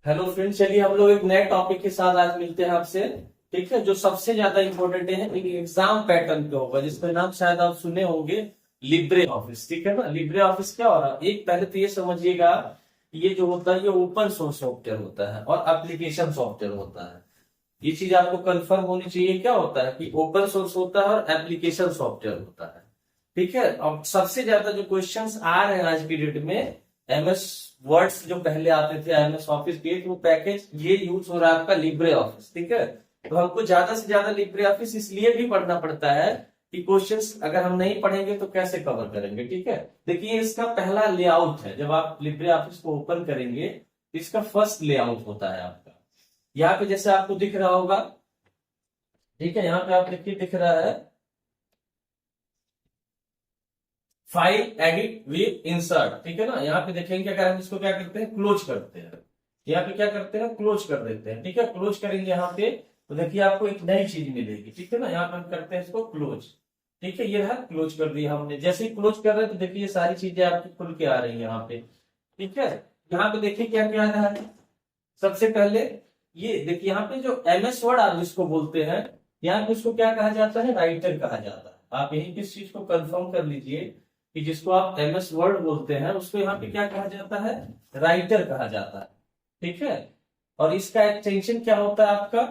Hello friends, चलिए हम लोग एक नए टॉपिक के साथ आज मिलते हैं आपसे। ठीक है, जो सबसे ज्यादा इंपॉर्टेंट है एक एग्जाम पैटर्न पे होगा, जिसका नाम शायद आप सुने होंगे, लिब्रे ऑफिस। ठीक है ना, लिब्रे ऑफिस क्या हो रहा है? एक पहले तो ये समझिएगा, ये जो होता है ये ओपन सोर्स सॉफ्टवेयर होता है और एप्लीकेशन सॉफ्टवेयर होता है। ये चीज आपको कंफर्म होनी चाहिए। क्या होता है कि ओपन सोर्स होता है और एप्लीकेशन सॉफ्टवेयर होता है। ठीक है, और सबसे ज्यादा जो क्वेश्चंस आ रहे हैं आज की डेट में, एमएस वर्ड्स जो पहले आते थे, एमएस ऑफिस के, वो पैकेज ये यूज हो रहा है आपका लिब्रे ऑफिस। ठीक है, तो हमको ज्यादा से ज्यादा लिब्रे ऑफिस इसलिए भी पढ़ना पड़ता है कि क्वेश्चंस अगर हम नहीं पढ़ेंगे तो कैसे कवर करेंगे। ठीक है, देखिए इसका पहला लेआउट है, जब आप लिब्रे ऑफिस को ओपन करेंगे तो इसका फर्स्ट लेआउट होता है आपका। यहाँ पे जैसे आपको दिख रहा होगा, ठीक है, यहाँ पे आप देखिए दिख रहा है फाइल एडिट विद इंसर्ट। ठीक है ना, यहाँ पे देखेंगे अगर हम इसको क्या करते हैं, क्लोज करते हैं। यहाँ पे क्या करते हैं, क्लोज कर देते हैं। ठीक है, क्लोज करेंगे यहाँ पे तो देखिए आपको एक नई चीज मिलेगी। ठीक है ना, यहाँ पे हम करते हैं इसको क्लोज। ठीक है, ये रहा, क्लोज कर दिया हमने। जैसे ही क्लोज कर रहे हैं तो देखिए ये सारी चीजें आपकी खुल के आ रही है यहाँ पे। ठीक है, यहाँ पे देखिए क्या क्या आ रहा है। सबसे पहले ये देखिए, यहाँ पे जो एमएस वर्ड आप जिसको बोलते हैं, यहाँ पे इसको क्या कहा जाता है, राइटर कहा जाता है। आप यही किस चीज को कंफर्म कर लीजिए कि जिसको आप एमएस वर्ड बोलते हैं उसको यहाँ पे क्या कहा जाता है, राइटर कहा जाता है। ठीक है, और इसका एक्सटेंशन क्या होता है आपका,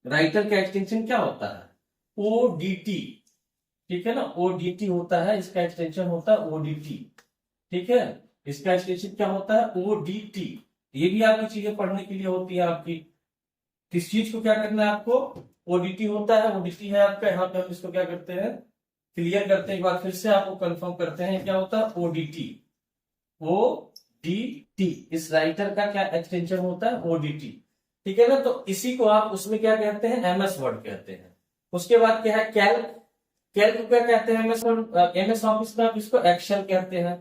राइटर का एक्सटेंशन क्या होता है, ओडीटी। ठीक है ना, ओडीटी होता है, इसका एक्सटेंशन होता है ओडीटी। ठीक है, इसका एक्सटेंशन क्या होता है, ओडीटी। ये भी आपकी चीजें पढ़ने के लिए होती है आपकी। किस चीज को क्या करना है आपको, ओडीटी होता है, ओडीटी है आपका। यहाँ पे हम इसको क्या करते हैं, क्लियर करते हैं, एक बार फिर से आपको कंफर्म करते हैं क्या होता है, ओडीटी। ओडीटी इस राइटर का क्या एक्सटेंशन होता है, ओडीटी। ठीक है ना, तो इसी को आप उसमें क्या कहते हैं, एमएस वर्ड कहते हैं। उसके बाद क्या है, कैल्क। कैल्क को क्या कहते हैं, एमएस वर्ड, एमएस ऑफिस में आप इसको एक्सेल कहते हैं।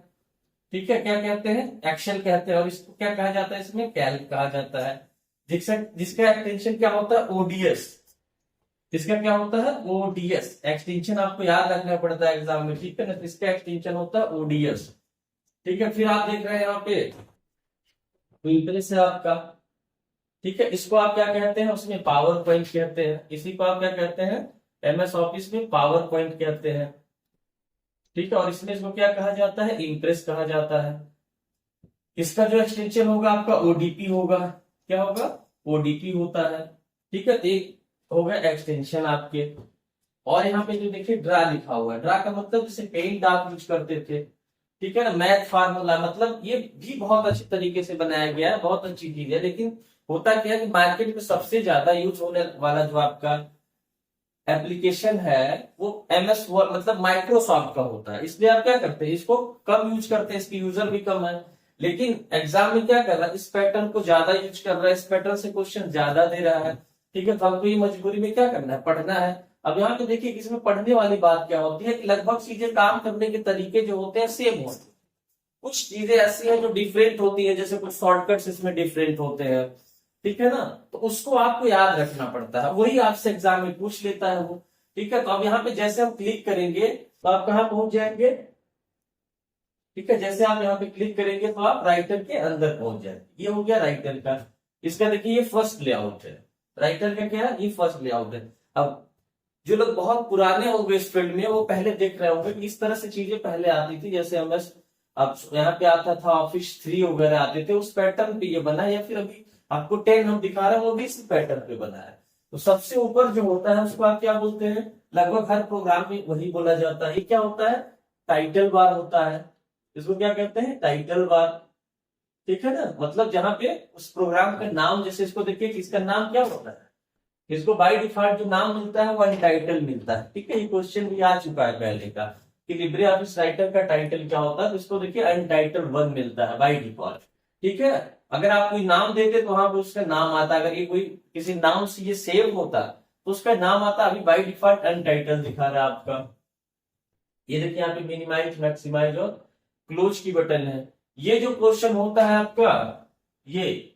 ठीक है, क्या कहते हैं, एक्सेल कहते हैं। और इसको क्या कहा जाता है, इसमें कैल्क कहा जाता है। जिसका एक्सटेंशन क्या होता है, ओडीएस। इसका क्या होता है, ओडीएस। एक्सटेंशन आपको याद रखना पड़ता है एग्जाम में। ठीक है ना, तो इसका एक्सटेंशन होता है ओडीएस। ठीक है, फिर आप देख रहे हैं यहाँ पे इंप्रेस है आपका। ठीक है, इसको आप क्या कहते हैं, उसमें पावर पॉइंट कहते हैं। इसी को आप क्या कहते हैं, एमएस ऑफिस में पावर पॉइंट कहते हैं। ठीक है, और इसमें इसको क्या कहा जाता है, इंप्रेस कहा जाता है। इसका जो एक्सटेंशन होगा आपका ओडीपी होगा। क्या होगा, ओडीपी होता है। ठीक है, तो एक होगा एक्सटेंशन आपके। और यहाँ पे जो देखिए ड्रा लिखा हुआ है, ड्रा का मतलब जैसे पेंट आप यूज करते थे। ठीक है ना, मैथ फार्मूला, मतलब ये भी बहुत अच्छे तरीके से बनाया गया है, बहुत अच्छी चीज है। लेकिन होता क्या है कि मार्केट में सबसे ज्यादा यूज होने वाला जो आपका एप्लीकेशन है वो एमएस वर्ड मतलब माइक्रोसॉफ्ट का होता है। इसलिए आप क्या करते हैं, इसको कम यूज करते हैं, इसकी यूजर भी कम है। लेकिन एग्जाम में क्या कर रहा है, इस पैटर्न को ज्यादा यूज कर रहा है, इस पैटर्न से क्वेश्चन ज्यादा दे रहा है। ठीक है, तो हमको ये मजबूरी में क्या करना है, पढ़ना है। अब यहाँ पे देखिए इसमें पढ़ने वाली बात क्या होती है कि लगभग चीजें काम करने के तरीके जो होते हैं सेम होते हैं। कुछ चीजें ऐसी हैं जो डिफरेंट होती है, जैसे कुछ शॉर्टकट्स इसमें डिफरेंट होते हैं। ठीक है ना, तो उसको आपको याद रखना पड़ता है, वही आपसे एग्जाम में पूछ लेता है वो। ठीक है, तो अब यहाँ पे जैसे हम क्लिक करेंगे तो आप कहाँ पहुंच जाएंगे। ठीक है, जैसे आप यहाँ पे क्लिक करेंगे तो आप राइटर के अंदर पहुंच जाएंगे। ये हो गया राइटर का। इसका देखिए ये फर्स्ट लेआउट है, राइटर का क्या है, ये फर्स्ट लेआउट है। अब जो लोग बहुत पुराने होंगे इस फील्ड में वो पहले देख रहे होंगे कि इस तरह से चीजें पहले आती थी, जैसे एमएस अब यहाँ पे आता था, ऑफिस 3 वगैरह आते थे, उस पैटर्न पे ये बना है। या फिर अभी आपको 10 हम दिखा रहे हैं वो भी इसी पैटर्न पे बना है। तो सबसे ऊपर जो होता है उसको आप क्या बोलते हैं, लगभग हर प्रोग्राम में वही बोला जाता है। ये क्या होता है, टाइटल बार होता है। इसको क्या कहते हैं, टाइटल बार। ठीक है ना, मतलब जहां पे उस प्रोग्राम का नाम, जैसे इसको देखिए कि इसका नाम क्या होता है, इसको बाय डिफॉल्ट जो नाम मिलता है वो अनटाइटल मिलता है। ठीक है, ये क्वेश्चन भी आ चुका है पहले का कि लिब्रे ऑफिस राइटर का टाइटल क्या होता है, तो इसको देखिए अनटाइटल 1 मिलता है बाय डिफॉल्ट। ठीक है, अगर आप कोई नाम देते तो वहां पे उसका नाम आता, अगर ये कोई किसी नाम से ये सेव होता तो उसका नाम आता। अभी बाय डिफॉल्ट अनटाइटल दिखा रहा है आपका। ये देखिए यहाँ पे मिनिमाइज, मैक्सिमाइज और क्लोज की बटन है। ये जो क्वेश्चन होता है आपका, ये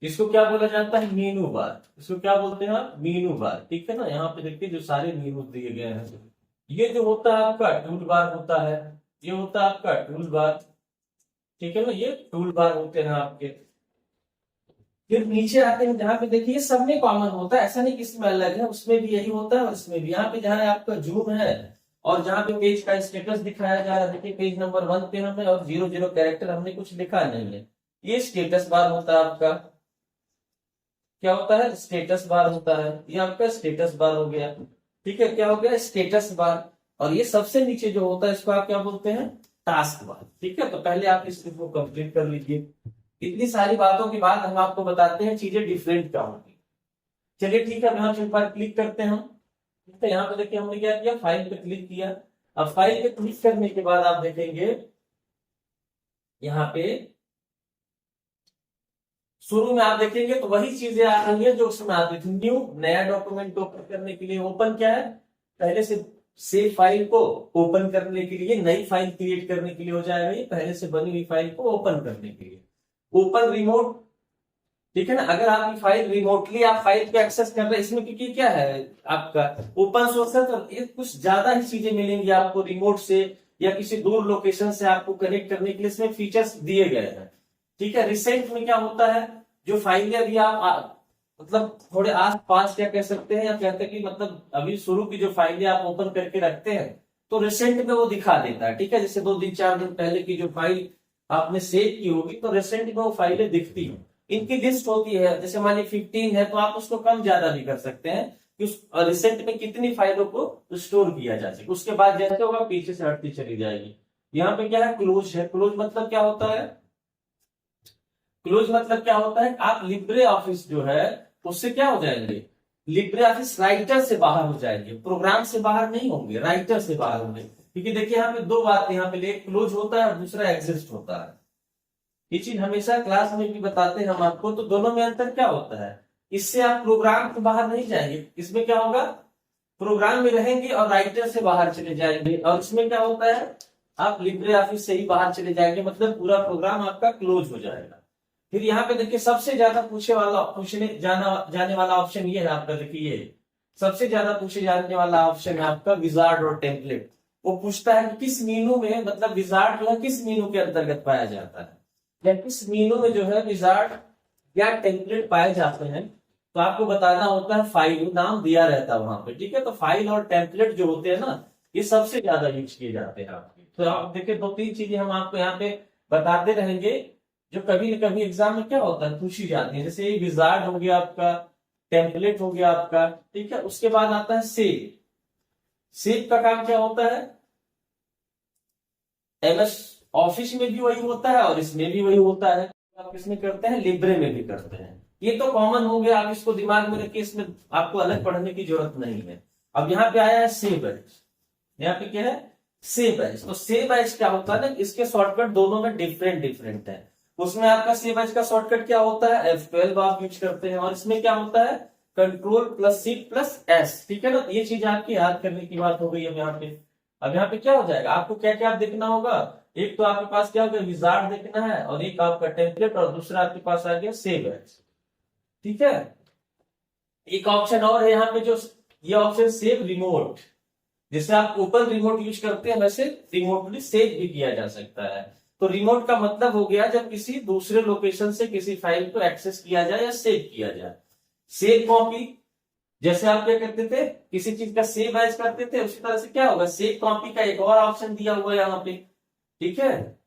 इसको क्या बोला जाता है, मीनू बार। इसको क्या बोलते हैं आप, मीनू बार। ठीक है ना, यहाँ पे देखिए जो सारे मीनू दिए गए हैं, ये जो होता है आपका टूल बार होता है। ये होता है आपका टूल बार। ठीक है ना, ये टूल बार होते हैं आपके। फिर नीचे आते हैं, जहाँ पे देखिए सब में कॉमन होता है, ऐसा नहीं कि इसमें अलग है, उसमें भी यही होता है और इसमें भी। यहाँ पे जहाँ आपका जूम है और जहाँ पे पेज का स्टेटस दिखाया जा रहा है, देखिए पेज नंबर 1 पे हमें और 00 कैरेक्टर हमने कुछ लिखा नहीं है, ये स्टेटस बार होता है आपका। क्या होता है? स्टेटस बार होता है, ये आपका स्टेटस बार हो गया। ठीक है, क्या हो गया? Status bar. और ये सबसे नीचे जो होता है इसको आप क्या बोलते हैं? Task bar. ठीक है, तो पहले आप इसको कंप्लीट कर लीजिए। इतनी सारी बातों के बाद हम आपको बताते हैं चीजें डिफरेंट क्या होंगी। चलिए ठीक है, यहाँ पे एक बार क्लिक करते हैं हम। तो यहाँ पे देखिए हमने क्या किया, फाइल पे क्लिक किया। अब फाइल पे क्लिक करने के बाद आप देखेंगे यहाँ पे शुरू में आप देखेंगे तो वही चीजें आ रही है जो उसमें आती थी। न्यू, नया डॉक्यूमेंट ओपन करने के लिए ओपन क्या है, पहले से सेव फाइल को ओपन करने के लिए, नई फाइल क्रिएट करने के लिए हो जाएगा ये, पहले से बनी हुई फाइल को ओपन करने के लिए। ओपन रिमोट, ठीक है ना, अगर आपकी फाइल रिमोटली आप फाइल को एक्सेस कर रहे हैं इसमें, क्योंकि क्या है आपका ओपन सोर्स है तो ये कुछ ज्यादा ही चीजें मिलेंगी आपको रिमोट से या किसी दूर लोकेशन से आपको कनेक्ट करने के लिए इसमें फीचर्स दिए गए हैं। ठीक है, रिसेंट में क्या होता है, जो फाइलें अभी आप मतलब थोड़े आस पास क्या कह सकते हैं, या कहते हैं कि मतलब अभी शुरू की जो फाइलें आप ओपन करके रखते हैं तो रिसेंट में वो दिखा देता है। ठीक है, जैसे 2 दिन 4 दिन पहले की जो फाइल आपने सेव की होगी तो रिसेंट में वो फाइलें दिखती हैं। इनकी लिस्ट होती है, जैसे मान ली 15 है तो आप उसको कम ज्यादा भी कर सकते हैं कि उस रिसेंट में कितनी फाइलों को स्टोर किया जा सके। उसके बाद जैसे होगा पीछे से हटती चली जाएगी। यहाँ पे क्या है, क्लोज है। क्लोज मतलब क्या होता है? क्लोज मतलब क्या होता है, आप लिब्रे ऑफिस जो है उससे क्या हो जाएंगे, लिब्रे ऑफिस राइटर से बाहर हो जाएंगे, प्रोग्राम से बाहर नहीं होंगे, राइटर से बाहर होंगे। क्योंकि देखिए यहाँ पे दो बातें, यहाँ पे एक क्लोज होता है और दूसरा एग्जिस्ट होता है। ये चीज हमेशा क्लास में भी बताते हैं हम आपको, तो दोनों में अंतर क्या होता है, इससे आप प्रोग्राम से बाहर नहीं जाएंगे, इसमें क्या होगा, प्रोग्राम में रहेंगे और राइटर से बाहर चले जाएंगे, और इसमें क्या होता है, आप लिब्रे ऑफिस से ही बाहर चले जाएंगे, मतलब पूरा प्रोग्राम आपका क्लोज हो जाएगा। फिर यहाँ पे देखिए सबसे ज्यादा पूछने जाने वाला ऑप्शन ये है आपका, देखिए सबसे ज्यादा पूछे जाने वाला ऑप्शन है आपका विजार्ड और टेम्पलेट। वो पूछता है कि किस मीनू में, मतलब विजार्ड जो है किस मीनू के अंतर्गत पाया जाता है, या किस मीनू में जो है विजार्ड या टेम्पलेट पाए जाते हैं। तो आपको बताना होता है, फाइल नाम दिया रहता है वहां पे। ठीक है, तो फाइल और टेम्पलेट जो होते हैं ना, ये सबसे ज्यादा यूज किए जाते हैं आपके। तो आप देखिए 2-3 चीजें हम आपको यहाँ पे बताते रहेंगे जो कभी न कभी एग्जाम में क्या होता है पूछी जाती है। जैसे विजार्ड हो गया आपका, टेम्पलेट हो गया आपका। ठीक है, उसके बाद आता है सेव। सेव का काम क्या होता है, एमएस ऑफिस में भी वही होता है और इसमें भी वही होता है। आप इसमें करते हैं, लिब्रे में भी करते हैं। ये तो कॉमन हो गया, आप इसको दिमाग में रखिए, इसमें आपको अलग पढ़ने की जरूरत नहीं है। अब यहाँ पे आया है सेव एज। यहाँ पे क्या है, सेव एज। तो सेव एज क्या होता है ना, इसके शॉर्टकट दोनों में डिफरेंट है। उसमें आपका सेव एज का शॉर्टकट क्या होता है, F12 आप यूज करते हैं, और इसमें क्या होता है Ctrl+C+S। ठीक है ना, ये चीज आपकी याद करने की बात हो गई है यहाँ पे। अब यहाँ पे क्या हो जाएगा, आपको क्या क्या देखना होगा, एक तो आपके पास क्या होगा विजार्ड देखना है, और एक आपका टेम्पलेट, और दूसरा आपके पास आ गया सेव एज। ठीक है, एक ऑप्शन और है यहाँ पे, जो ये ऑप्शन सेव रिमोट। जैसे आप ओपन रिमोट यूज करते हैं वैसे रिमोटली सेव भी किया जा सकता है। तो रिमोट का मतलब हो गया जब किसी दूसरे लोकेशन से किसी फाइल को एक्सेस किया जाए या सेव किया जाए। सेव कॉपी, जैसे आप क्या करते थे, किसी चीज का सेव एज करते थे, उसी तरह से क्या होगा, सेव कॉपी का एक और ऑप्शन दिया हुआ है यहाँ पे। ठीक है,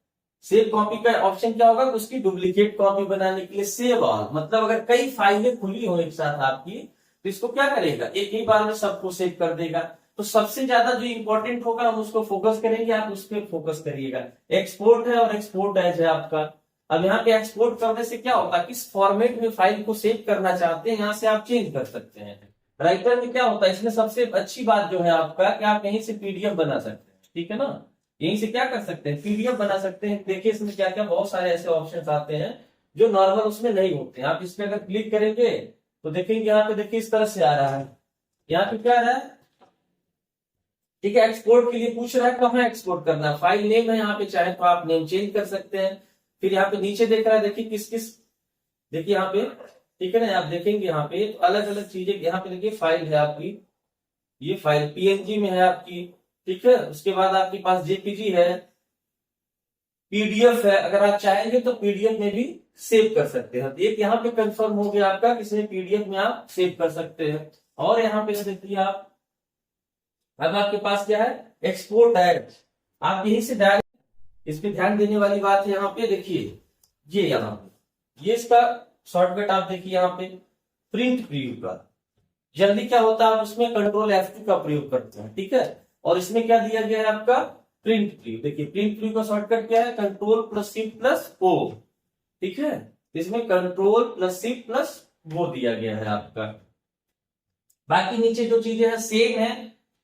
सेव कॉपी का ऑप्शन क्या होगा, उसकी डुप्लीकेट कॉपी बनाने के लिए सेव ऑल, मतलब अगर कई फाइलें खुली हो एक साथ आपकी तो इसको क्या करेगा, एक ही बार में सबको सेव कर देगा। तो सबसे ज्यादा जो इंपॉर्टेंट होगा हम उसको फोकस करेंगे, आप उस पर फोकस करिएगा। एक्सपोर्ट है और एक्सपोर्ट एज है आपका। अब यहाँ पे एक्सपोर्ट करने से क्या होगा, किस फॉर्मेट में फाइल को सेव करना चाहते हैं यहाँ से आप चेंज कर सकते हैं। राइटर में क्या होता है, इसमें सबसे अच्छी बात जो है आपका कि आप यहीं से पीडीएफ बना सकते हैं। ठीक है ना, यहीं से क्या कर सकते हैं, पीडीएफ बना सकते हैं। देखिए इसमें क्या क्या बहुत सारे ऐसे ऑप्शंस आते हैं जो नॉर्मल उसमें नहीं होते। आप इस पे अगर क्लिक करेंगे तो देखेंगे यहाँ पे, देखिए इस तरह से आ रहा है। यहाँ पे क्या आ रहा है, ठीक है, एक्सपोर्ट के लिए पूछ रहा है कहाँ एक्सपोर्ट करना है, फाइल नेम है यहाँ पे, चाहे तो आप नेम चेंज कर सकते हैं। फिर यहाँ पे नीचे देख रहा है, देखिए किस किस, देखिए यहाँ पे, ठीक है ना, आप देखेंगे यहाँ पे तो अलग अलग चीजें, यहाँ पे देखिए फाइल है आपकी, ये फाइल पीएनजी में है आपकी। ठीक है, उसके बाद आपके पास जेपीजी है, पीडीएफ है, अगर आप चाहेंगे तो पीडीएफ में भी सेव कर सकते हैं। एक यहाँ पे कंफर्म हो गया आपका, किसी पीडीएफ में आप सेव कर सकते हैं। और यहाँ पे देखिए आप, अब आपके पास क्या है, एक्सपोर्ट एज, आप यहीं से डायरेक्ट, इस पे ध्यान देने वाली बात है यहाँ पे देखिए, ये यहाँ पे ये इसका शॉर्टकट आप देखिए यहाँ पे, प्रिंट प्रीव्यू का। जल्दी क्या होता है, आप उसमें कंट्रोल F2 का प्रयोग करते हैं, ठीक है। और इसमें क्या दिया गया है आपका, प्रिंट प्रीव्यू। देखिए प्रिंट प्रीव्यू का शॉर्टकट क्या है, control plus shift plus O, ठीक है। इसमें कंट्रोल प्लस शिफ्ट प्लस वो दिया गया है आपका। बाकी नीचे जो चीजें हैं सेम है,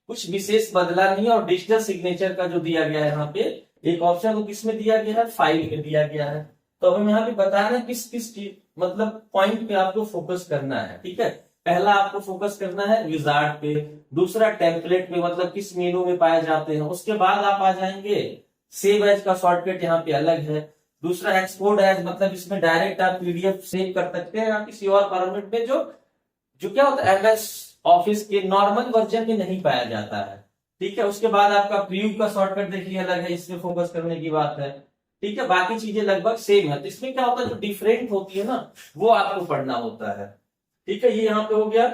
कुछ विशेष बदला नहीं है। और डिजिटल सिग्नेचर का जो दिया गया है यहाँ पे एक ऑप्शन, वो किसमें दिया गया है, फाइल में दिया गया है। तो अब हम यहाँ पे बता रहे हैं किस किस चीज, मतलब पॉइंट पे आपको फोकस करना है, ठीक है। पहला आपको फोकस करना है विजार्ड पे, दूसरा टेम्पलेट पे, मतलब किस मेनू में पाए जाते हैं। उसके बाद आप आ जाएंगे सेव एज का शॉर्टकट यहाँ पे अलग है। दूसरा एक्सपोर्ट एज, मतलब इसमें डायरेक्ट आप पीडीएफ सेव कर सकते हैं या किसी और फॉर्मेट में, जो जो क्या होता है एमएस ऑफिस के नॉर्मल वर्जन में नहीं पाया जाता है, ठीक है। उसके बाद आपका प्रीव्यू का शॉर्टकट देखिए अलग है, इसमें फोकस करने की बात है, ठीक है। बाकी चीजें लगभग सेम है। तो इसमें क्या होता है, जो डिफरेंट होती है ना, वो आपको पढ़ना होता है, ठीक है। ये यहाँ पे हो गया।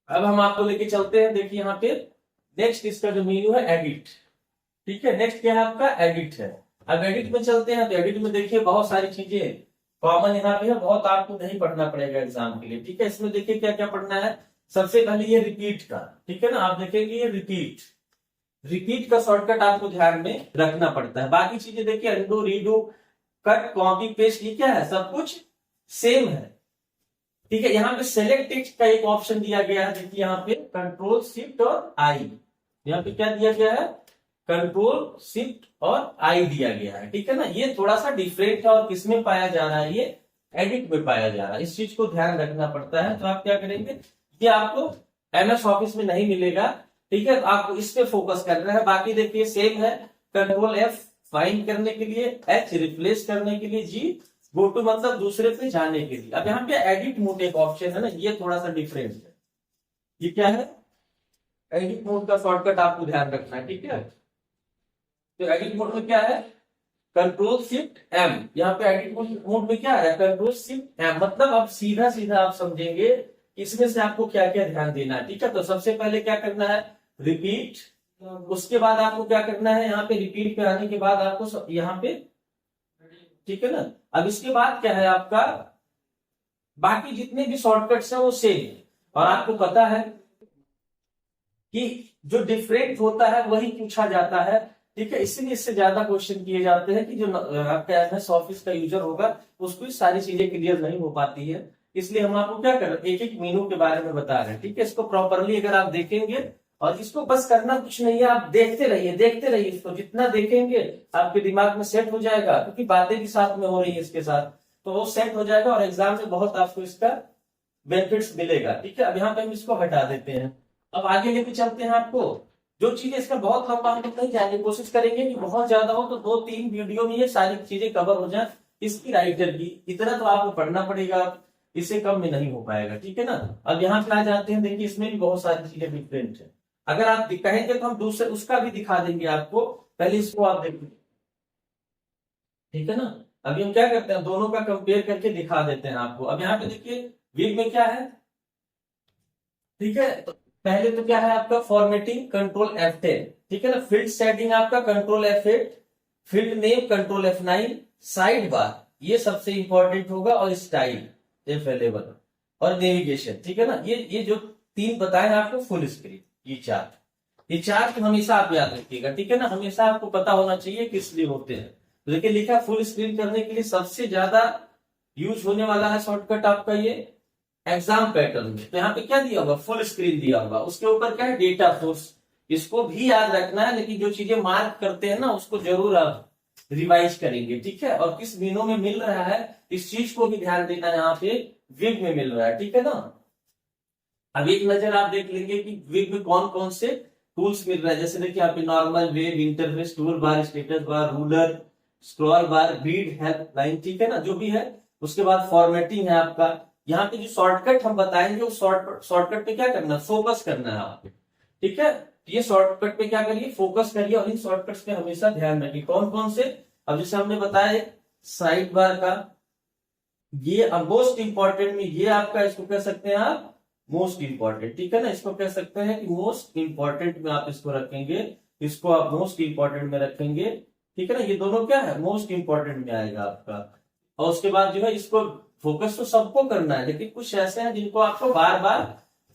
अब हम आपको लेके चलते हैं, देखिए यहाँ पे नेक्स्ट इसका जो मेन्यू है एडिट, ठीक है। नेक्स्ट क्या है आपका, एडिट है। अब एडिट में चलते हैं, तो एडिट में देखिए बहुत सारी चीजें कॉमन यहाँ पे है, बहुत आपको नहीं पढ़ना पड़ेगा एग्जाम के लिए, ठीक है। इसमें देखिए क्या क्या पढ़ना है। सबसे पहले ये रिपीट का, ठीक है ना, आप देखेंगे ये रिपीट, रिपीट का शॉर्टकट आपको ध्यान में रखना पड़ता है। बाकी चीजें देखिए undo, redo, cut, copy, paste, ये क्या है, सब कुछ सेम है, ठीक है। यहाँ पे सेलेक्ट टेक्स्ट का एक ऑप्शन दिया गया है, देखिए यहाँ पे कंट्रोल शिफ्ट और आई, यहाँ पे क्या दिया गया है, कंट्रोल शिफ्ट और आई दिया गया है, ठीक है ना। ये थोड़ा सा डिफरेंट है और किसमें पाया जा रहा है, ये एडिट में पाया जा रहा है। इस चीज को ध्यान रखना पड़ता है। तो आप क्या करेंगे, ये आपको एमएस ऑफिस में नहीं मिलेगा, ठीक है। आपको इस पे फोकस करना है। बाकी देखिए सेम है, कंट्रोल F फाइंड करने के लिए, H रिप्लेस करने के लिए, G गो टू मतलब दूसरे पे जाने के लिए। अब यहाँ पे एडिट मोड एक ऑप्शन है ना, ये थोड़ा सा डिफरेंट है। ये क्या है, एडिट मोड का शॉर्टकट आपको ध्यान रखना है, ठीक है। तो एडिट मोड में क्या है, कंट्रोल शिफ्ट M। यहाँ पे एडिट मोड में क्या है, कंट्रोल शिफ्ट M, मतलब आप सीधा सीधा आप समझेंगे इसमें से आपको क्या क्या ध्यान देना है, ठीक है। तो सबसे पहले क्या करना है, रिपीट। उसके बाद आपको क्या करना है, यहाँ पे रिपीट पे आने के बाद आपको यहाँ पे, ठीक है ना। अब इसके बाद क्या है आपका, बाकी जितने भी शॉर्टकट्स हैं वो सेम है। और आपको पता है कि जो डिफरेंट होता है वही पूछा जाता है, ठीक है। इसीलिए इससे ज्यादा क्वेश्चन किए जाते हैं कि जो आपका एमएस ऑफिस का यूजर होगा उसको सारी चीजें क्लियर नहीं हो पाती है। इसलिए हम आपको क्या कर रहे हैं, एक एक मेनू के बारे में बता रहे हैं, ठीक है। इसको प्रॉपरली अगर आप देखेंगे, और इसको बस करना कुछ नहीं है, आप देखते रहिए इसको, जितना देखेंगे आपके दिमाग में सेट हो जाएगा, क्योंकि बातें भी साथ में हो रही है इसके साथ, तो वो सेट हो जाएगा और एग्जाम में बहुत आपको इसका बेनिफिट्स मिलेगा, ठीक है। अब यहाँ पे हम इसको हटा देते हैं। अब आगे लेके चलते हैं आपको, जो चीजें इसका बहुत लंबा हम नहीं जाने की कोशिश करेंगे कि बहुत ज्यादा हो, तो 2-3 वीडियो में ये सारी चीजें कवर हो जाए। इसकी राइटर की इतना तो आपको पढ़ना पड़ेगा, इससे कम में नहीं हो पाएगा, ठीक है ना। अब यहाँ पे आ जाते हैं, देखिए इसमें भी बहुत सारी चीजें डिफरेंट है। अगर आप कहेंगे तो हम दूसरे उसका भी दिखा देंगे आपको, पहले इसको आप देखिए, ठीक है ना। अभी हम क्या करते हैं, दोनों का कंपेयर करके दिखा देते हैं आपको। अब यहाँ पे देखिए वीक में क्या है, ठीक है। तो पहले तो क्या है आपका फॉर्मेटिंग, कंट्रोल F10, ठीक है ना। फील्ड सेटिंग आपका control F8, field name control F9, side bar ये सबसे इंपॉर्टेंट होगा, और स्टाइल F11, और नेविगेशन, ठीक है ना। ये जो 3 बताए आपको, फुल स्क्रीन, ये चार्ट हमेशा आप याद रखिएगा, ठीक है ना। हमेशा आपको पता होना चाहिए किस लिए होते हैं। तो देखिए लिखा फुल स्क्रीन करने के लिए सबसे ज्यादा यूज होने वाला है शॉर्टकट आपका ये एग्जाम पैटर्न में। तो यहाँ पे क्या दिया होगा, फुल स्क्रीन दिया होगा, उसके ऊपर क्या है, डेटा सोर्स। इसको भी याद रखना है, लेकिन जो चीजें मार्क करते हैं ना उसको जरूर आप रिवाइज करेंगे, ठीक है। और किस मेनू में मिल रहा है इस चीज को भी ध्यान देना है, यहाँ पे विग में मिल रहा है, ठीक है ना। अब एक नजर आप देख लेंगे कि विग में कौन कौन से टूल्स मिल रहा है। जैसे देखिए यहाँ पे normal, web interface, tool bar, status bar, ruler, scroll बार, ग्रिड, हेल्प लाइन, ठीक है ना, जो भी है। उसके बाद फॉर्मेटिंग है आपका। यहाँ पे जो शॉर्टकट हम बताएंगे उस शॉर्टकट पे क्या करना है, फोकस करना है आपको, ठीक है। ये शॉर्टकट पे क्या करिए, फोकस करिए, और इन शॉर्टकट्स पे हमेशा ध्यान रखिए। कौन कौन से, अब जैसे हमने बताया साइड बार का, ये मोस्ट इंपॉर्टेंट में ये आपका, इसको कह सकते हैं आप मोस्ट इंपॉर्टेंट, ठीक है ना, इसको कह सकते हैं कि मोस्ट इंपॉर्टेंट में आप इसको रखेंगे, इसको आप मोस्ट इंपॉर्टेंट में रखेंगे, ठीक है ना, ये दोनों क्या है मोस्ट इंपॉर्टेंट में आएगा आपका। और उसके बाद जो है इसको फोकस तो सबको करना है, लेकिन कुछ ऐसे हैं जिनको आपको बार बार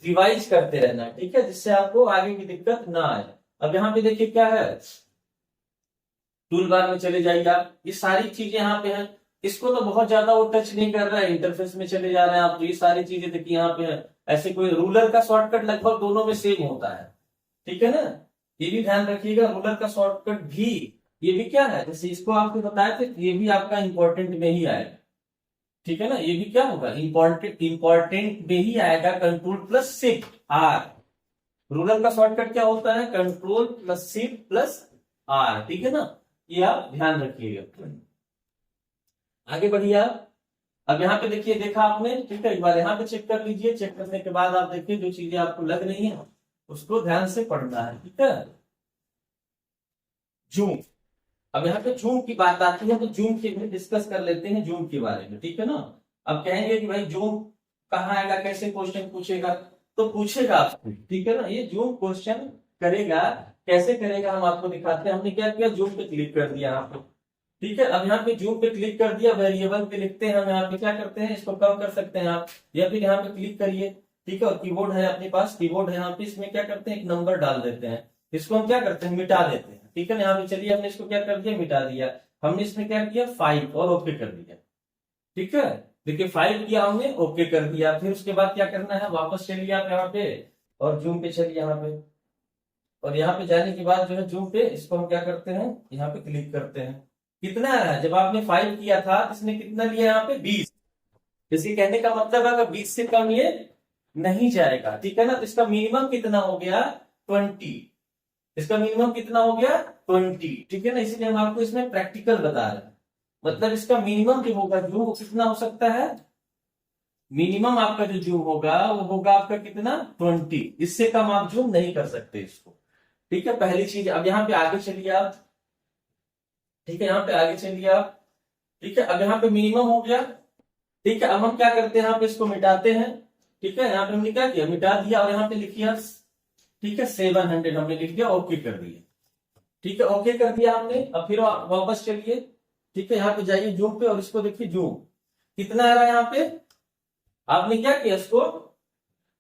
रिवाइज करते रहना है, ठीक है, जिससे आपको आगे की दिक्कत ना आए। अब यहाँ पे देखिए क्या है, टूल बार में चले जाइए आप, ये सारी चीजें यहाँ पे हैं, इसको तो बहुत ज्यादा वो टच नहीं कर रहा है, इंटरफेस में चले जा रहे हैं आप, तो ये सारी चीजें देखिए यहाँ पे है। ऐसे कोई रूलर का शॉर्टकट लगभग दोनों में सेम होता है, ठीक है ना, ये भी ध्यान रखिएगा, रूलर का शॉर्टकट भी, ये भी क्या है, जैसे इसको आपको बताया था, ये भी आपका इंपॉर्टेंट में ही आएगा, ठीक है ना, ये भी क्या होगा इंपॉर्टेंट में ही आएगा, control plus shift R. Ruler का शॉर्टकट क्या होता है, control plus shift plus R, ठीक है ना, ये आप ध्यान रखिएगा। आगे बढ़िए आप, अब यहाँ पे देखिए, देखा आपने, ठीक है, एक बार यहाँ पे चेक कर लीजिए, चेक करने के बाद आप देखिए जो चीजें आपको लग रही है उसको ध्यान से पढ़ना है, ठीक है। जूम, अब यहाँ पे जूम की बात आती है, तो जूम की भी डिस्कस कर लेते हैं, जूम के बारे में, ठीक है ना। अब कहेंगे कि भाई जूम कहाँ आएगा, कैसे क्वेश्चन पूछेगा, तो पूछेगा आपको, ठीक है ना, ये जूम क्वेश्चन करेगा, कैसे करेगा हम आपको दिखाते हैं। हमने क्या किया, जूम पे क्लिक कर दिया यहाँ पे, ठीक है। अब यहाँ पे जूम पे क्लिक कर दिया, वेरिएबल पे लिखते हैं हम, यहाँ पे क्या करते हैं, इसको कम कर सकते हैं आप, या फिर यहाँ पे क्लिक करिए, ठीक है, और कीबोर्ड है अपने पास, कीबोर्ड है यहाँ पे, इसमें क्या करते हैं, एक नंबर डाल देते हैं, इसको हम क्या करते हैं, मिटा देते हैं, ठीक है ना। यहाँ पे चलिए, हमने इसको क्या कर दिया, मिटा दिया, हमने इसमें क्या किया 5 और ओके कर दिया, ठीक है। देखिए 5 किया हमने, ओके कर दिया, फिर उसके बाद क्या करना है, वापस चलिए आप यहाँ पे और जूम पे चलिए यहाँ पे, और यहाँ पे जाने के बाद जो है जूम पे, इसको हम क्या करते हैं, यहाँ पे क्लिक करते हैं। कितना है, जब आपने 5 किया था इसने कितना लिया यहाँ पे 20, इसके कहने का मतलब है अगर 20 से कम ये नहीं जाएगा, ठीक है ना, तो इसका मिनिमम कितना हो गया 20, इसका मिनिमम कितना हो गया 20, ठीक है ना, इसीलिए हम आपको इसमें प्रैक्टिकल बता रहे हैं, मतलब इसका मिनिमम जो होगा जूम वो कितना हो सकता है, मिनिमम आपका जो जूम होगा वो होगा आपका कितना 20, इससे कम आप जूम नहीं कर सकते इसको, ठीक है, पहली चीज। अब यहाँ पे आगे चलिए आप, ठीक है, यहाँ पे आगे चलिए आप, ठीक है, अब यहाँ पे मिनिमम हो गया, ठीक है। अब हम क्या करते हैं, यहाँ पे इसको मिटाते हैं, ठीक है, यहाँ पे हमने क्या किया, मिटा दिया, और यहाँ पे लिखिए, ठीक है 700 हमने लिख दिया, ओके कर दिया, ठीक है, ओके कर दिया हमने। अब फिर वापस चलिए, ठीक है, यहाँ पे जाइए जूम पे, और इसको देखिए जूम कितना आ रहा है, यहाँ पे आपने क्या किया, इसको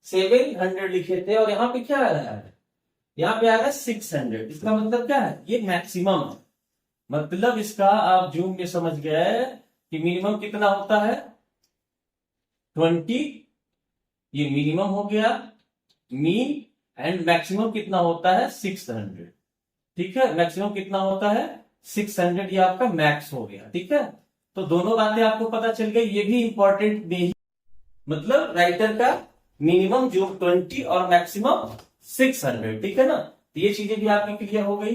700 लिखे थे, और यहाँ पे क्या आ रहा है, यहाँ पे आ रहा है 600, इसका मतलब क्या है, ये मैक्सिमम है, मतलब इसका आप जूम में समझ गए कि मिनिमम कितना होता है 20, ये मिनिमम हो गया, मीन, एंड मैक्सिमम कितना होता है 600, ठीक है, मैक्सिमम कितना होता है 600, ये आपका मैक्स हो गया, ठीक है। तो दोनों बातें आपको पता चल गई, ये भी इंपॉर्टेंट नहीं, मतलब राइटर का मिनिमम जो 20 और मैक्सिमम 600, ठीक है ना, तो ये चीजें भी आपकी क्लियर हो गई।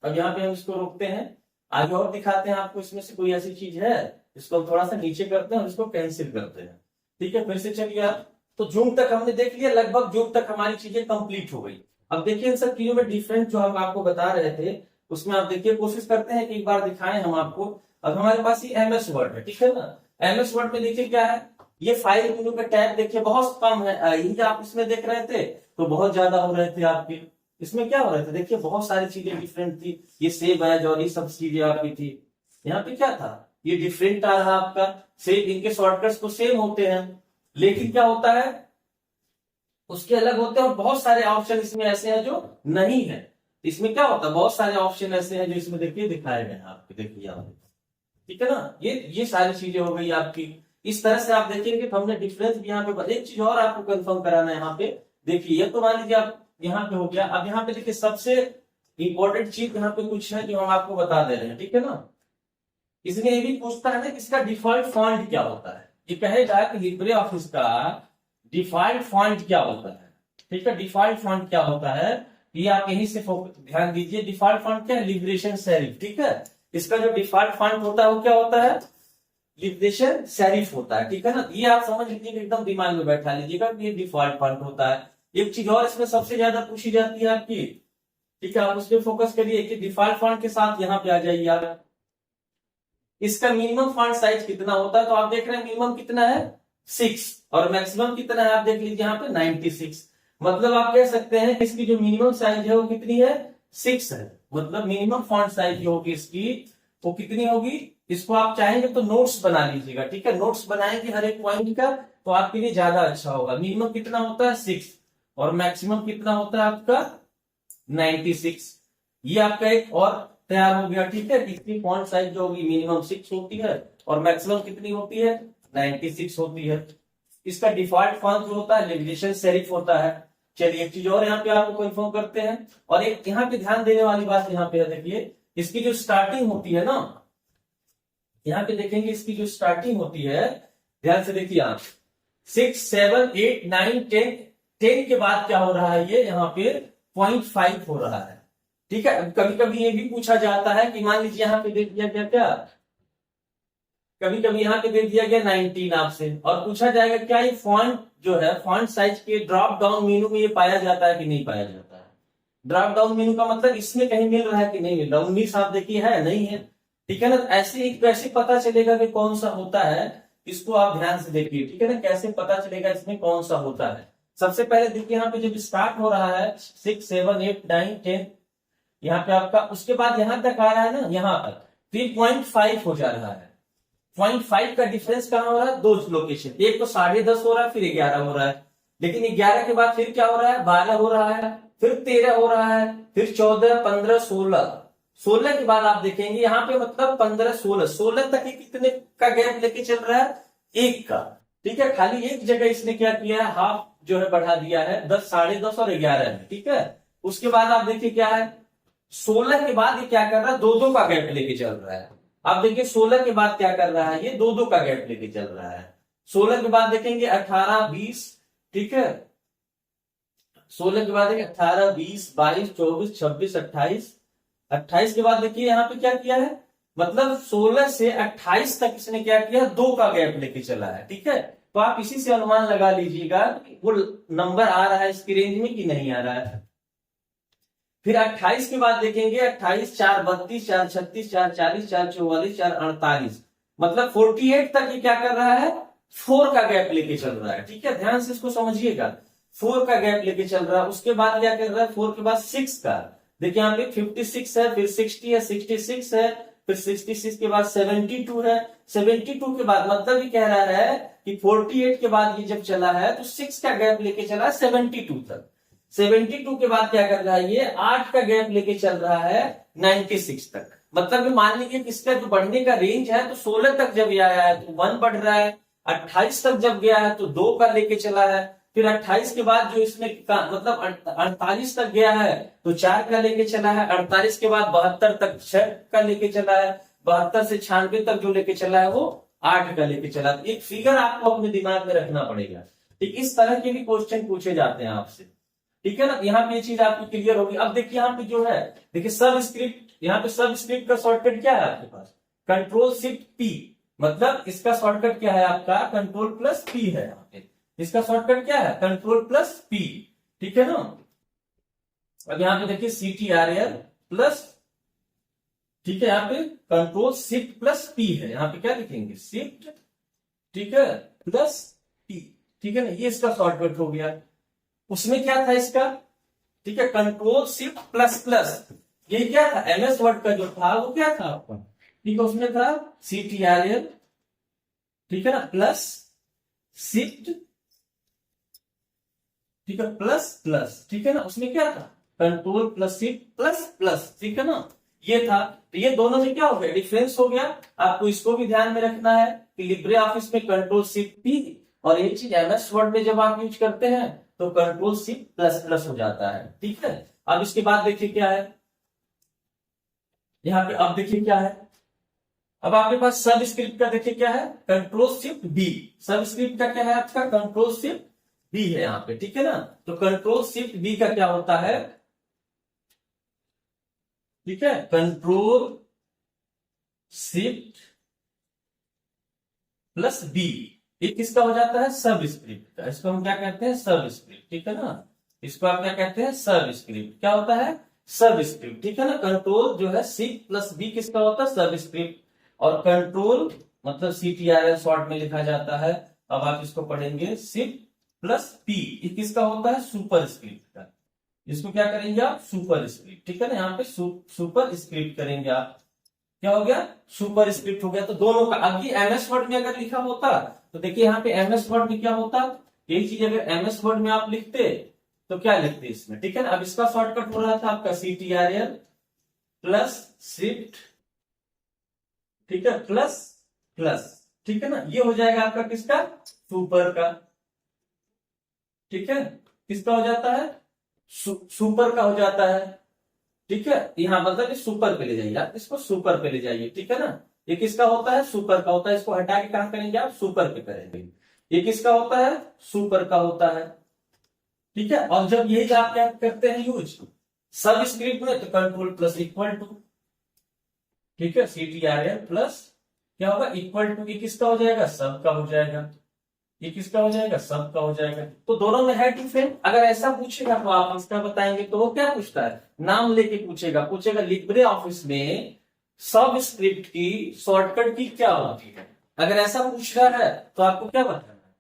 अब यहाँ पे हम इसको रोकते हैं, आगे और दिखाते हैं आपको, इसमें से कोई ऐसी चीज है इसको हम थोड़ा सा नीचे करते हैं और इसको कैंसिल करते हैं, ठीक है, फिर से चलिए आप। तो जूम तक हमने देख लिया, लगभग जूम तक हमारी चीजें कंप्लीट हो गई। अब देखिए इन सब चीजों में डिफरेंस जो हम आपको बता रहे थे, उसमें आप देखिए, कोशिश करते हैं कि एक बार दिखाएं हम आपको। अब हमारे पास ये एमएस वर्ड है, ठीक है ना, एमएस वर्ड में देखिए क्या है, ये फाइल मेनू का टैब देखिए बहुत कम है, यही आप इसमें देख रहे थे तो बहुत ज्यादा हो रहे थे आपके, इसमें क्या हो रहा था, देखिए बहुत सारी चीजें डिफरेंट थी, ये सेव एज और ये सब चीजें आपकी थी, यहाँ पे क्या था, ये डिफरेंट आ रहा आपका, सेम, इनके शॉर्टकट्स तो सेम होते हैं, लेकिन क्या होता है उसके अलग होते हैं, और बहुत सारे ऑप्शन इसमें ऐसे हैं जो नहीं है, इसमें क्या होता है बहुत सारे ऑप्शन ऐसे हैं जो इसमें देखिए दिखाए गए हैं आपके, देखिए यहाँ पे, ठीक है ना, ये सारी चीजें हो गई आपकी। इस तरह से आप देखेंगे तो हमने डिफरेंस भी यहाँ पे, एक चीज और आपको कंफर्म कराना है यहाँ पे, देखिए ये तो मान लीजिए आप यहाँ पे हो गया, अब यहाँ पे देखिए सबसे इंपॉर्टेंट चीज यहाँ पे कुछ है जो हम आपको बता दे रहे हैं, ठीक है ना। इसमें ये भी पूछता है ना कि इसका डिफॉल्ट फॉन्ट क्या होता है, ये कहेगा कि लिब्रे ऑफिस का डिफॉल्ट फॉन्ट क्या होता है, ठीक है, डिफॉल्ट फॉन्ट क्या होता है, ये आप यहीं से ध्यान दीजिए, डिफॉल्ट फॉन्ट क्या है, लिबरेशन सेरिफ, ठीक है, इसका जो डिफॉल्ट फॉन्ट होता है वो क्या होता है, लिबरेशन सेरिफ होता है, ठीक है ना, ये आप समझ लीजिए, एकदम दिमाग में बैठा लीजिएगा कि ये डिफॉल्ट फॉन्ट होता है। एक चीज और इसमें सबसे ज्यादा पूछी जाती है आपकी, ठीक है, आप उस पर फोकस करिए कि डिफॉल्ट फॉन्ट के साथ यहाँ पे आ जाइए आप, इसका मिनिमम फॉन्ट साइज कितना होता है, तो आप देख रहे हैं मिनिमम कितना है 6 और मैक्सिमम कितना है आप देख लीजिए यहाँ पे 96। मतलब आप कह सकते हैं कि इसकी जो मिनिमम साइज है वो कितनी है 6 है। मतलब मिनिमम फॉन्ट साइज जो होगी इसकी वो कितनी होगी, इसको आप चाहेंगे तो नोट्स बना लीजिएगा, ठीक है, नोट्स बनाएंगे हर एक पॉइंट का तो आपके लिए ज्यादा अच्छा होगा। मिनिमम कितना होता है 6 और मैक्सिमम कितना होता है आपका 96। ये आपका एक और तैयार हो गया, ठीक है। इसकी फॉन्ट साइज जो होगी मिनिमम 6 होती है और मैक्सिमम कितनी होती है 96 होती है। इसका डिफॉल्ट फॉन्ट जो होता है लेविगेशन सेरिफ होता है। चलिए एक चीज और यहाँ पे आपको कंफर्म करते हैं, और एक यहाँ पे ध्यान देने वाली बात यहाँ पे देखिए, इसकी जो स्टार्टिंग होती है ना, यहाँ पे देखेंगे इसकी जो स्टार्टिंग होती है, ध्यान से देखिए आप 6 7 8 9 10 10 के बाद क्या हो रहा है, ये यहाँ पे 0.5 हो रहा है, ठीक है। कभी कभी ये भी पूछा जाता है कि मान लीजिए यहाँ पे दे दिया गया क्या, कभी कभी यहाँ पे दे दिया गया 19 आपसे और पूछा जाएगा क्या ये फॉन्ट जो है फॉन्ट साइज के ड्रॉप डाउन मेनू में ये पाया जाता है कि नहीं पाया जाता है। ड्रॉप डाउन मेनू का मतलब इसमें कहीं मिल रहा है कि नहीं मिल रहा, 19 आप देखिए है नहीं है, ठीक है ना। ऐसे ही कैसे पता चलेगा कि कौन सा होता है, इसको आप ध्यान से देखिए, ठीक है ना, कैसे पता चलेगा इसमें कौन सा होता है। सबसे पहले देखिए यहाँ पे जब स्टार्ट हो रहा है 6 7 8 9 10 यहाँ पे आपका, उसके बाद यहां तक आ रहा है ना, यहाँ पर 3.5 हो जा रहा है। 0.5 का डिफरेंस कहां हो रहा है, दो लोकेशन, एक तो 10:30 हो रहा है फिर 11 हो रहा है, लेकिन 11 के बाद फिर क्या हो रहा है 12 हो रहा है, फिर 13 हो रहा है, फिर 14 15 16 16 के बाद आप देखेंगे यहाँ पे मतलब 15 16 16 तक ही कितने का गैप लेके चल रहा है, एक का, ठीक है। खाली एक जगह इसने क्या किया है, हाफ जो है बढ़ा दिया है 10 10:30 और 11 में, ठीक है। उसके बाद आप देखिए क्या है 16 के बाद ये क्या कर रहा है, दो का गैप लेके चल रहा है। आप देखिए 16 के बाद क्या कर रहा है, ये दो का गैप लेके चल रहा है। 16 के बाद देखेंगे 18 20, ठीक है। 16 के बाद देखिए 18 20 22 24 26 28, 28 के बाद देखिए यहाँ पे क्या किया है, मतलब 16 से 28 तक इसने क्या किया, दो का गैप लेके चला है, ठीक है। तो आप इसी से अनुमान लगा लीजिएगा वो नंबर आ रहा है इसकी रेंज में कि नहीं आ रहा है। फिर 28 के बाद देखेंगे 28 4 32 4 36 4 40 4 44 4 48, मतलब 48 तक ये क्या कर रहा है, 4 का गैप लेके चल रहा है, ठीक है। ध्यान से इसको समझिएगा, 4 का गैप लेके चल रहा है। उसके बाद क्या कर रहा है 4 के बाद 6 का, देखिए यहाँ पे 56 है, फिर 60 है, 66 है, फिर 66 के बाद 72 है, 72 के बाद मतलब ये कह रहा है कि 48 के बाद ये जब चला है तो 6 का गैप लेके चला 72 तक। 72 के बाद क्या कर रहा है, ये 8 का गैप लेके चल रहा है 96 तक। मतलब मान लीजिए कि इसका जो बढ़ने का रेंज है तो 16 तक जब ये आया है तो 1 बढ़ रहा है, 28 तक जब गया है तो 2 का लेके चला है, फिर 28 के बाद जो इसमें मतलब 48 तक गया है तो 4 का लेके चला है, 48 के बाद 72 तक 6 का लेके चला है, 72 से 96 तक जो लेके चला है वो 8 का लेके चला। एक फिगर आपको अपने दिमाग में रखना पड़ेगा, ठीक। इस तरह के भी क्वेश्चन पूछे जाते हैं आपसे, ठीक है ना। यहाँ पे ये चीज आपको क्लियर होगी। अब देखिए यहाँ पे जो है, देखिए सब स्क्रिप्ट, यहाँ पे सब स्क्रिप्ट का शॉर्टकट क्या है आपके पास, कंट्रोल शिफ्ट पी, मतलब इसका शॉर्टकट क्या है आपका कंट्रोल प्लस पी है। यहाँ पे इसका शॉर्टकट क्या है कंट्रोल प्लस पी, ठीक है ना। अब यहाँ पे देखिए CTRL प्लस, ठीक है, यहाँ पे कंट्रोल शिफ्ट प्लस पी है, यहाँ पे क्या लिखेंगे शिफ्ट, ठीक है, प्लस पी, ठीक है ना। ये इसका शॉर्टकट हो गया। उसमें क्या था इसका, ठीक है, कंट्रोल शिफ्ट प्लस प्लस, ये क्या था MS वर्ड का जो था वो क्या था आपका, ठीक है, उसमें था CTRL, ठीक है ना, प्लस शिफ्ट, ठीक है, प्लस प्लस, ठीक है ना। उसमें क्या था control plus shift plus plus, ठीक है ना, ये था। तो ये दोनों में क्या हो गया डिफरेंस हो गया। आपको इसको भी ध्यान में रखना है कि लिब्रे ऑफिस में कंट्रोल शिफ्ट पी और ये चीज MS वर्ड में जब आप यूज करते हैं तो कंट्रोल शिफ्ट प्लस प्लस हो जाता है, ठीक है। अब इसके बाद देखिए क्या है यहाँ पे, अब देखिए क्या है, अब आपके पास सब स्क्रिप्ट का देखिए क्या है कंट्रोल शिफ्ट बी, सब स्क्रिप्ट का क्या है आपका कंट्रोल शिफ्ट बी है यहाँ पे, ठीक है ना। तो कंट्रोल शिफ्ट बी का क्या होता है, ठीक है, कंट्रोल शिफ्ट प्लस बी, ये किसका हो जाता है सब स्क्रिप्ट का, इसको हम क्या कहते हैं सब स्क्रिप्ट, ठीक है ना। इसको आप क्या कहते हैं सब स्क्रिप्ट, क्या होता है सब स्क्रिप्ट, ठीक है ना। कंट्रोल जो है शिफ्ट प्लस बी किसका होता है सब स्क्रिप्ट, और कंट्रोल मतलब CTRL शॉर्ट में लिखा जाता है। अब आप इसको पढ़ेंगे शिफ्ट प्लस पी, किसका होता है, सुपर स्क्रिप्ट का। इसको क्या करेंगे आप, सुपर स्क्रिप्ट, ठीक है ना, यहाँ पे सुपर स्क्रिप्ट करेंगे आप, क्या हो गया, सुपर स्क्रिप्ट हो गया। तो दोनों का, अब ये MS वर्ड में अगर लिखा होता तो देखिए यहाँ पे MS वर्ड में क्या होता, यही चीज अगर MS वर्ड में आप लिखते तो क्या लिखते इसमें, ठीक है ना। अब इसका शॉर्टकट हो रहा था आपका CTRL प्लस शिफ्ट, ठीक है, प्लस प्लस, ठीक है ना, ये हो जाएगा आपका किसका, सुपर का, ठीक है, किसका हो जाता है, सुपर का हो जाता है, ठीक है। यहां मतलब कि सुपर पे ले जाइए आप, इसको सुपर पे ले जाइए, ठीक है ना। ये किसका होता है, सुपर का होता है, इसको हटा के कहां करेंगे आप, सुपर पे करेंगे। ये किसका होता है, सुपर का होता है, ठीक है। और जब यही आप क्या करते हैं यूज सब स्क्रिप्ट में, तो कंट्रोल प्लस इक्वल टू, ठीक है, CTRL प्लस क्या होगा, इक्वल टू, ये किसका हो जाएगा, सब का हो जाएगा, ये किसका हो जाएगा, सब का हो जाएगा। तो दोनों में है डिफरेंट। अगर ऐसा पूछेगा तो आप इसका बताएंगे, तो वो क्या पूछता है, नाम लेके पूछेगा लिब्रे ऑफिस में सब स्क्रिप्ट की शॉर्टकट की क्या होती है। अगर ऐसा पूछ रहा है तो आपको क्या बताना है,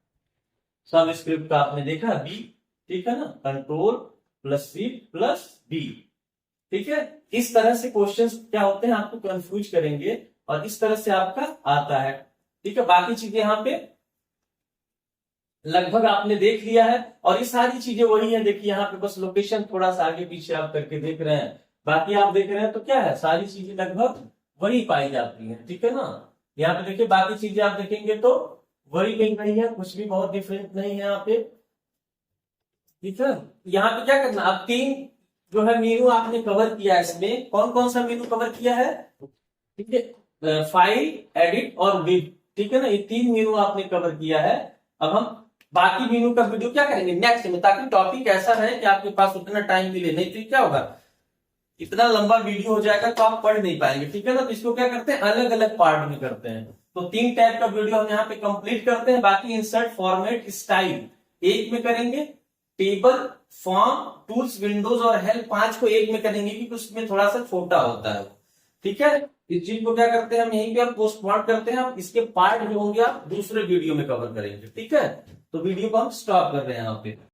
सब स्क्रिप्ट का आपने देखा बी, ठीक है ना, control plus C plus B, ठीक है। इस तरह से क्वेश्चंस क्या होते हैं, आपको कंफ्यूज करेंगे और इस तरह से आपका आता है, ठीक है। बाकी चीजें यहाँ पे लगभग आपने देख लिया है और ये सारी चीजें वही है। देखिए यहाँ पे बस लोकेशन थोड़ा सा आगे पीछे आप करके देख रहे हैं, बाकी आप देख रहे हैं तो क्या है, सारी चीजें लगभग वही पाई जाती हैं, ठीक है ना। यहाँ पे देखिए बाकी चीजें आप देखेंगे तो वही कहीं नहीं है, कुछ भी बहुत डिफरेंट नहीं है यहाँ पे, ठीक है। यहाँ पे क्या करना, अब 3 जो है मेनू आपने कवर किया है। इसमें कौन कौन सा मेनू कवर किया है, ठीक है, फाइल, एडिट और विव, ठीक है ना, ये 3 मेनू आपने कवर किया है। अब हम बाकी मेनू का वीडियो क्या करेंगे नेक्स्ट में, ताकि टॉपिक ऐसा रहे कि आपके पास उतना टाइम मिले, नहीं तो क्या होगा, इतना लंबा वीडियो हो जाएगा तो आप पढ़ नहीं पाएंगे, ठीक है ना। तो इसको क्या करते हैं, अलग अलग पार्ट में करते हैं। तो 3 टाइप का वीडियो हम यहाँ पे कंप्लीट करते हैं। बाकी इंसर्ट, फॉर्मेट, स्टाइल एक में करेंगे, टेबल, फॉर्म, टूल्स, विंडोज और हेल्प 5 को एक में करेंगे, क्योंकि उसमें थोड़ा सा छोटा होता है, ठीक है। इस चीज को क्या करते हैं हम यहीं पे आप पोस्टपोन करते हैं, हम इसके पार्ट जो होंगे आप दूसरे वीडियो में कवर करेंगे, ठीक है। तो वीडियो को हम स्टॉप कर रहे हैं यहाँ पे।